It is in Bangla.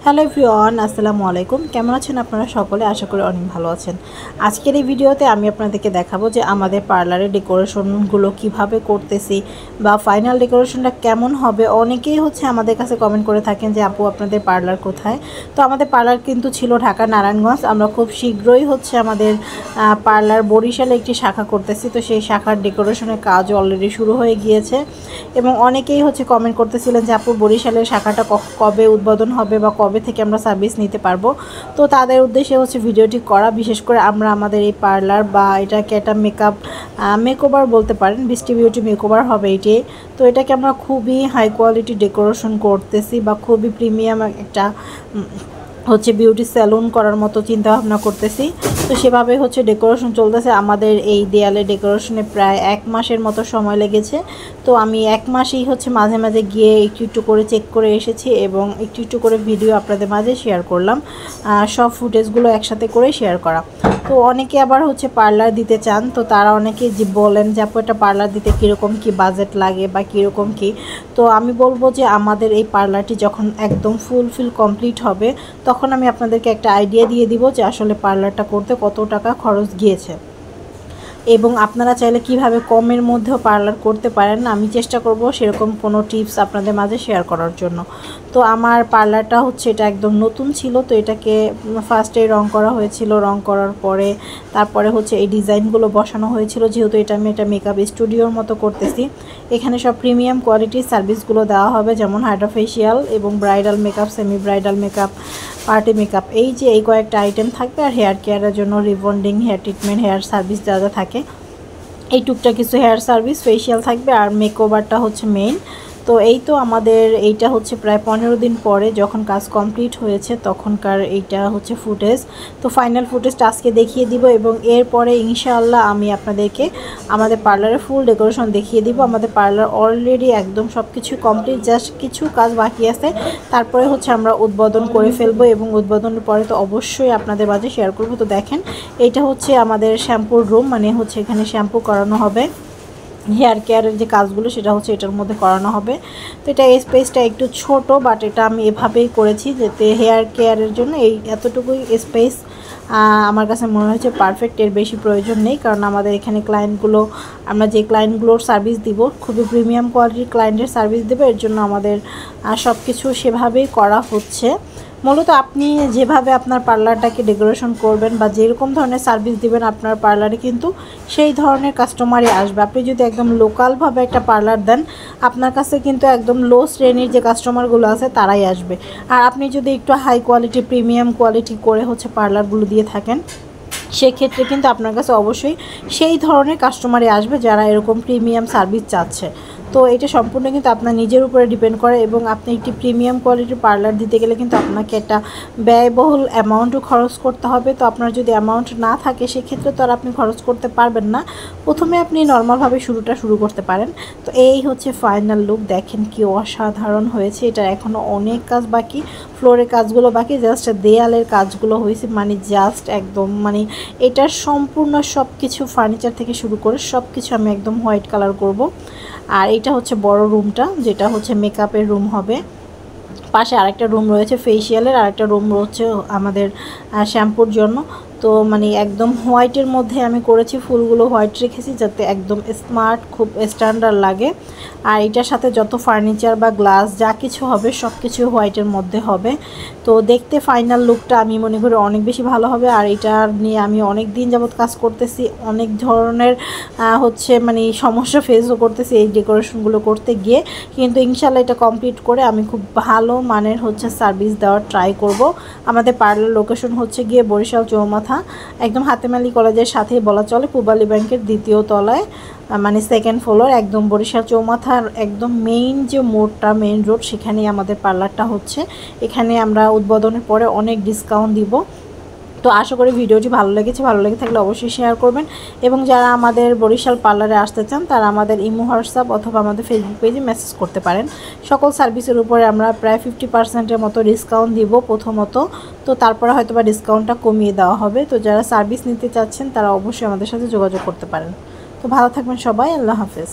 হ্যালো এভরিওয়ান, আসসালামু আলাইকুম। কেমন আছেন আপনারা সকলে? আশা করি অনেক ভালো আছেন। আজকের এই ভিডিওতে আমি আপনাদেরকে দেখাবো যে আমাদের পার্লারের ডেকোরেশনগুলো কিভাবে করতেছি বা ফাইনাল ডেকোরেশনটা কেমন হবে। অনেকেই আমাদের কাছে কমেন্ট করে থাকেন যে আপু আপনাদের পার্লার কোথায়। তো আমাদের পার্লার কিন্তু ছিল ঢাকা নারায়ণগঞ্জ। আমরা খুব শীঘ্রই আমাদের পার্লার বরিশালে একটি শাখা করতেছি। তো সেই শাখার ডেকোরেশনের কাজ অলরেডি শুরু হয়ে গিয়েছে এবং অনেকেই কমেন্ট করতেছিলেন যে আপু বরিশালের শাখাটা কবে উদ্বোধন হবে বা কবে থেকে আমরা সার্ভিস নিতে পারবো। তো তাদের উদ্দেশ্যে ভিডিওটি করা। বিশেষ করে আমরা আমাদের এই পার্লার বা এটাকে একটা মেকওভার বলতে পারেন, বৃষ্টি বিউটি মেকওভার হবে এটি। তো এটাকে আমরা খুবই হাই কোয়ালিটি ডেকোরেশন করতেছি বা খুবই প্রিমিয়াম একটা বিউটি স্যালুন করার মতো চিন্তা ভাবনা করতেছি। তো সেভাবে ডেকোরেশন চলতেছে। আমাদের এই দেয়ালে ডেকোরেশনে প্রায় 1 মাসের মতো সময় লেগেছে। তো আমি 1 মাসেই মাঝে মাঝে গিয়ে একটু করে চেক করে এসেছি এবং একটু করে ভিডিও আপনাদের মাঝে শেয়ার করলাম, সব ফুটেজগুলো একসাথে করে শেয়ার করা। তো অনেকে আবার পার্লার দিতে চান। তো তারা অনেকে বলেন যে আপু একটা পার্লার দিতে কীরকম কি বাজেট লাগে বা কীরকম কি। তো আমি বলবো যে আমাদের এই পার্লারটি যখন একদম ফুলফিল কমপ্লিট হবে তখন আমি আপনাদেরকে একটা আইডিয়া দিয়ে দিব যে আসলে পার্লারটা করতে কত টাকা খরচ গিয়েছে এবং আপনারা চাইলে কিভাবে কমের মধ্যেও পার্লার করতে পারেন। আমি চেষ্টা করব সেরকম কোনো টিপস আপনাদের মাঝে শেয়ার করার জন্য। তো আমার পার্লারটা এটা একদম নতুন ছিল। তো এটাকে ফার্স্টে রং করা হয়েছিল, রং করার পরে তারপরে এই ডিজাইনগুলো বসানো হয়েছিল। যেহেতু আমি একটা মেকআপ স্টুডিওর মতো করতেছি, এখানে সব প্রিমিয়াম কোয়ালিটির সার্ভিসগুলো দেওয়া হবে, যেমন হাইড্রা ফেশিয়াল এবং bridal makeup, semi bridal makeup, party makeup, এই কয়েকটা আইটেম থাকবে। আর হেয়ার কেয়ারের জন্য rebonding, hair treatment, hair service যা যা থাকে এই টুকটাক কিছু হেয়ার সার্ভিস, ফেশিয়াল থাকবে আর মেকওভারটা মেইন। তো এই তো আমাদের এইটা প্রায় 15 দিন পরে যখন কাজ কমপ্লিট হয়েছে তখনকার এইটা ফুটেজ। তো ফাইনাল ফুটেজটা আজকে দেখিয়ে দিব এবং এরপরে ইনশাআল্লাহ আমি আপনাদেরকে আমাদের পার্লারের ফুল ডেকোরেশন দেখিয়ে দিব। আমাদের পার্লার অলরেডি একদম সব কিছু কমপ্লিট, জাস্ট কিছু কাজ বাকি আছে। তারপরে আমরা উদ্বোধন করে ফেলবো এবং উদ্বোধনের পরে তো অবশ্যই আপনাদের মাঝে শেয়ার করব। তো দেখেন এইটা আমাদের শ্যাম্পুর রুম, মানে এখানে শ্যাম্পু করানো হবে, হেয়ার কেয়ারের যে কাজগুলো সেটা এটার মধ্যে করানো হবে। তো এটা স্পেসটা একটু ছোট, বাট এটা আমি এভাবেই করেছি যাতে হেয়ার কেয়ারের জন্য এই এতটুকুই স্পেস আমার কাছে মনে হয়েছে পারফেক্ট। এর বেশি প্রয়োজন নেই, কারণ আমাদের এখানে আমরা যে ক্লায়েন্টগুলোর সার্ভিস দিব খুবই প্রিমিয়াম কোয়ালিটির ক্লায়েন্টের সার্ভিস দেবো। এর জন্য আমাদের সব কিছু সেভাবেই করা হচ্ছে। মূলত আপনি যেভাবে আপনার পার্লারটাকে ডেকোরেশন করবেন বা যেরকম ধরনের সার্ভিস দিবেন আপনার পার্লারে কিন্তু সেই ধরনের কাস্টমারই আসবে। আপনি যদি একদম লোকালভাবে একটা পার্লার দেন আপনার কাছে কিন্তু একদম লো শ্রেণীর যে কাস্টমারগুলো আছে তারাই আসবে। আর আপনি যদি একটু হাই কোয়ালিটি প্রিমিয়াম কোয়ালিটি করে পার্লারগুলো দিয়ে থাকেন সেক্ষেত্রে কিন্তু আপনার কাছে অবশ্যই সেই ধরনের কাস্টমারই আসবে যারা এরকম প্রিমিয়াম সার্ভিস চাচ্ছে। তো এটা সম্পূর্ণ কিন্তু আপনার নিজের উপরে ডিপেন্ড করে এবং আপনি একটি প্রিমিয়াম কোয়ালিটির পার্লার দিতে গেলে কিন্তু আপনাকে একটা ব্যয়বহুল অ্যামাউন্টও খরচ করতে হবে। তো আপনার যদি অ্যামাউন্ট না থাকে সেক্ষেত্রে তো আর আপনি খরচ করতে পারবেন না। প্রথমে আপনি নর্মালভাবে শুরু করতে পারেন। তো এই ফাইনাল লুক, দেখেন কি অসাধারণ হয়েছে। এটা এখনও অনেক কাজ বাকি, ফ্লোরের কাজগুলো বাকি, জাস্ট দেয়ালের কাজগুলো হয়েছে, মানে জাস্ট একদম এটার সম্পূর্ণ সব কিছু ফার্নিচার থেকে শুরু করে সব কিছু আমি একদম হোয়াইট কালার করব। আর এটা বড় রুমটা, যেটা মেকআপের রুম হবে। পাশে আরেকটা রুম রয়েছে ফেশিয়ালের, আরেকটা রুম রয়েছে আমাদের শ্যাম্পুর জন্য। তো একদম হোয়াইটের মধ্যে আমি করেছি, ফুলগুলো হোয়াইট রেখেছি যাতে একদম স্মার্ট, খুব স্ট্যান্ডার্ড লাগে। আর এটার সাথে যত ফার্নিচার বা গ্লাস যা কিছু হবে সব কিছু হোয়াইটের মধ্যে হবে। তো দেখতে ফাইনাল লুকটা আমি মনে করি অনেক বেশি ভালো হবে। আর এটা নিয়ে আমি অনেক দিন যাবত কাজ করতেছি, অনেক ধরনের সমস্যা ফেসও করতেছি এই ডেকোরেশনগুলো করতে গিয়ে, কিন্তু ইনশাল্লাহ এটা কমপ্লিট করে আমি খুব ভালো মানের সার্ভিস দেওয়ার ট্রাই করব। আমাদের পার্লার লোকেশন গিয়ে বরিশাল চৌমাথা, একদম হাতেমালি কলেজের সাথেই বলা চলে, পূবালী ব্যাংকের 2য় তলায়, সেকেন্ড ফ্লোর, একদম বরিশাল চৌমাথার একদম মেইন যে মোড়টা, মেইন রোড, সেখানেই আমাদের পার্লারটা এখানে আমরা উদ্বোধনের পরে অনেক ডিসকাউন্ট দিব। তো আশা করি ভিডিওটি ভালো লেগেছে, ভালো লেগে থাকলে অবশ্যই শেয়ার করবেন এবং যারা আমাদের বরিশাল পার্লারে আসতে চান তারা আমাদের ইমো, হোয়াটসঅ্যাপ অথবা আমাদের ফেসবুক পেজে মেসেজ করতে পারেন। সকল সার্ভিসের উপরে আমরা প্রায় 50%-এর মতো ডিসকাউন্ট দিব প্রথমত। তো তারপরে হয়তোবা ডিসকাউন্টটা কমিয়ে দেওয়া হবে। তো যারা সার্ভিস নিতে চাচ্ছেন তারা অবশ্যই আমাদের সাথে যোগাযোগ করতে পারেন। তো ভালো থাকবেন সবাই, আল্লাহ হাফেজ।